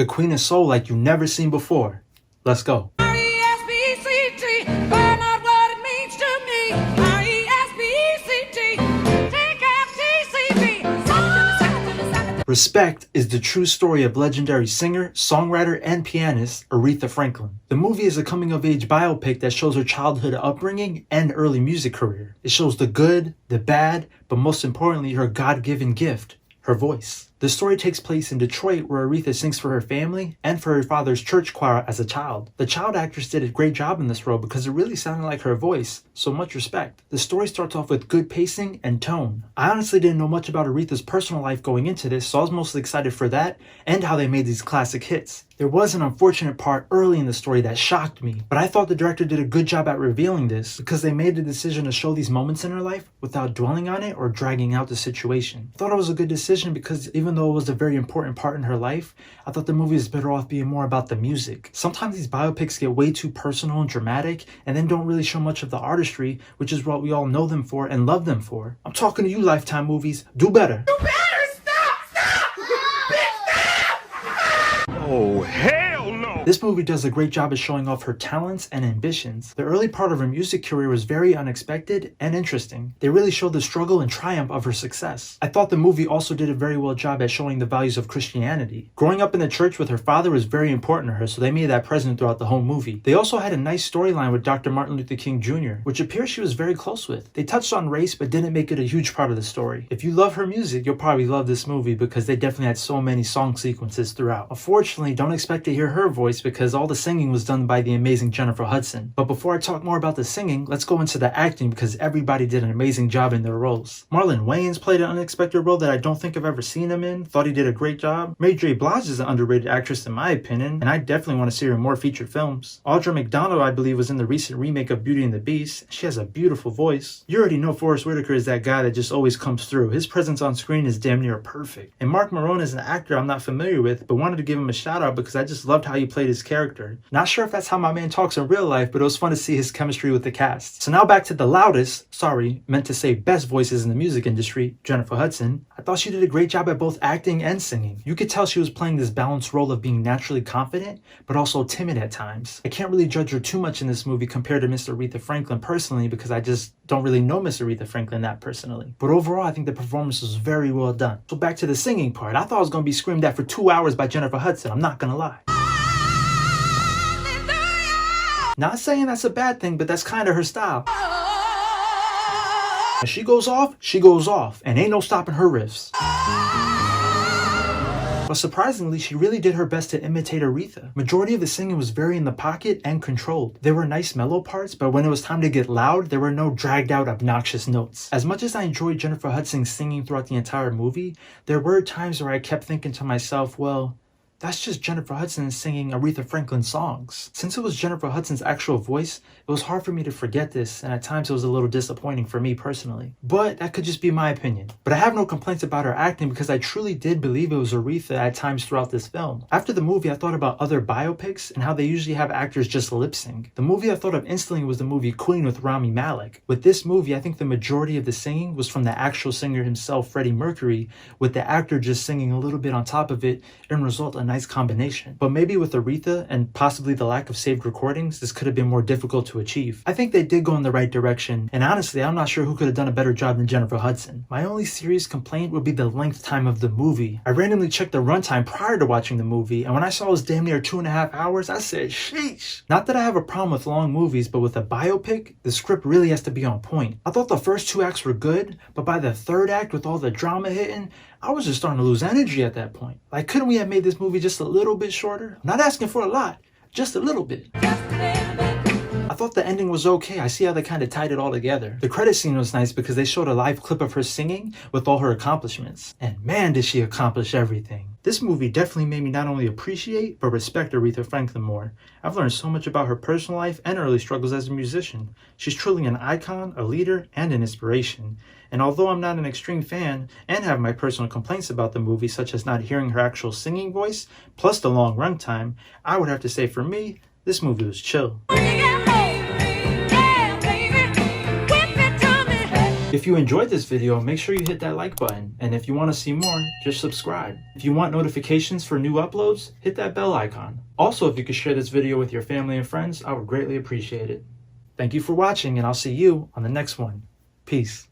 the Queen of Soul like you never seen before. Let's go. R-E-S-P-E-C-T, find out what it means to me. R-E-S-P-E-C-T, take F-T-C-B. Respect is the true story of legendary singer, songwriter, and pianist Aretha Franklin. The movie is a coming-of-age biopic that shows her childhood upbringing and early music career. It shows the good, the bad, but most importantly, her God-given gift, her voice. The story takes place in Detroit, where Aretha sings for her family and for her father's church choir as a child. The child actress did a great job in this role because it really sounded like her voice, so much respect. The story starts off with good pacing and tone. I honestly didn't know much about Aretha's personal life going into this, so I was mostly excited for that and how they made these classic hits. There was an unfortunate part early in the story that shocked me, but I thought the director did a good job at revealing this because they made the decision to show these moments in her life without dwelling on it or dragging out the situation. I thought it was a good decision because even though it was a very important part in her life, I thought the movie was better off being more about the music. Sometimes these biopics get way too personal and dramatic and then don't really show much of the artistry, which is what we all know them for and love them for. I'm talking to you, Lifetime movies. Do better. You better stop! Oh, hell no! This movie does a great job of showing off her talents and ambitions. The early part of her music career was very unexpected and interesting. They really showed the struggle and triumph of her success. I thought the movie also did a very well job at showing the values of Christianity. Growing up in the church with her father was very important to her, so they made that present throughout the whole movie. They also had a nice storyline with Dr. Martin Luther King Jr., which appears she was very close with. They touched on race but didn't make it a huge part of the story. If you love her music, you'll probably love this movie because they definitely had so many song sequences throughout. Unfortunately, don't expect to hear her voice because all the singing was done by the amazing Jennifer Hudson. But before I talk more about the singing, let's go into the acting because everybody did an amazing job in their roles. Marlon Wayans played an unexpected role that I don't think I've ever seen him in. Thought he did a great job. Mary J. Blige is an underrated actress in my opinion, and I definitely want to see her in more featured films. Audra McDonald, I believe, was in the recent remake of Beauty and the Beast. She has a beautiful voice. You already know Forest Whitaker is that guy that just always comes through. His presence on screen is damn near perfect. And Mark Marone is an actor I'm not familiar with, but wanted to give him a shout out because I just loved how he played his character. Not sure if that's how my man talks in real life, but it was fun to see his chemistry with the cast. So now back to the loudest, meant to say best voices in the music industry, Jennifer Hudson. I thought she did a great job at both acting and singing. You could tell she was playing this balanced role of being naturally confident, but also timid at times. I can't really judge her too much in this movie compared to Miss Aretha Franklin personally because I just don't really know Miss Aretha Franklin that personally. But overall, I think the performance was very well done. So back to the singing part. I thought I was going to be screamed at for 2 hours by Jennifer Hudson. I'm not going to lie. Not saying that's a bad thing, but that's kind of her style. When she goes off, and ain't no stopping her riffs. But surprisingly, she really did her best to imitate Aretha. Majority of the singing was very in the pocket and controlled. There were nice mellow parts, but when it was time to get loud, there were no dragged out obnoxious notes. As much as I enjoyed Jennifer Hudson singing throughout the entire movie, there were times where I kept thinking to myself, well, that's just Jennifer Hudson singing Aretha Franklin songs. Since it was Jennifer Hudson's actual voice, it was hard for me to forget this, and at times it was a little disappointing for me personally. But that could just be my opinion. But I have no complaints about her acting because I truly did believe it was Aretha at times throughout this film. After the movie, I thought about other biopics and how they usually have actors just lip sync. The movie I thought of instantly was the movie Queen with Rami Malek. With this movie, I think the majority of the singing was from the actual singer himself, Freddie Mercury, with the actor just singing a little bit on top of it and result a nice combination. But maybe with Aretha and possibly the lack of saved recordings, this could have been more difficult to achieve. I think they did go in the right direction, and honestly, I'm not sure who could have done a better job than Jennifer Hudson. My only serious complaint would be the length time of the movie. I randomly checked the runtime prior to watching the movie, and when I saw it was damn near 2.5 hours, I said, sheesh. Not that I have a problem with long movies, but with a biopic, the script really has to be on point. I thought the first 2 acts were good, but by the third act with all the drama hitting, I was just starting to lose energy at that point. Like, couldn't we have made this movie just a little bit shorter? I'm not asking for a lot, just a little bit. I thought the ending was okay. I see how they kind of tied it all together. The credit scene was nice because they showed a live clip of her singing with all her accomplishments. And man, did she accomplish everything. This movie definitely made me not only appreciate, but respect Aretha Franklin more. I've learned so much about her personal life and early struggles as a musician. She's truly an icon, a leader, and an inspiration. And although I'm not an extreme fan and have my personal complaints about the movie, such as not hearing her actual singing voice, plus the long runtime, I would have to say for me, this movie was chill. If you enjoyed this video, make sure you hit that like button. And if you want to see more, just subscribe. If you want notifications for new uploads, hit that bell icon. Also, if you could share this video with your family and friends, I would greatly appreciate it. Thank you for watching, and I'll see you on the next one. Peace.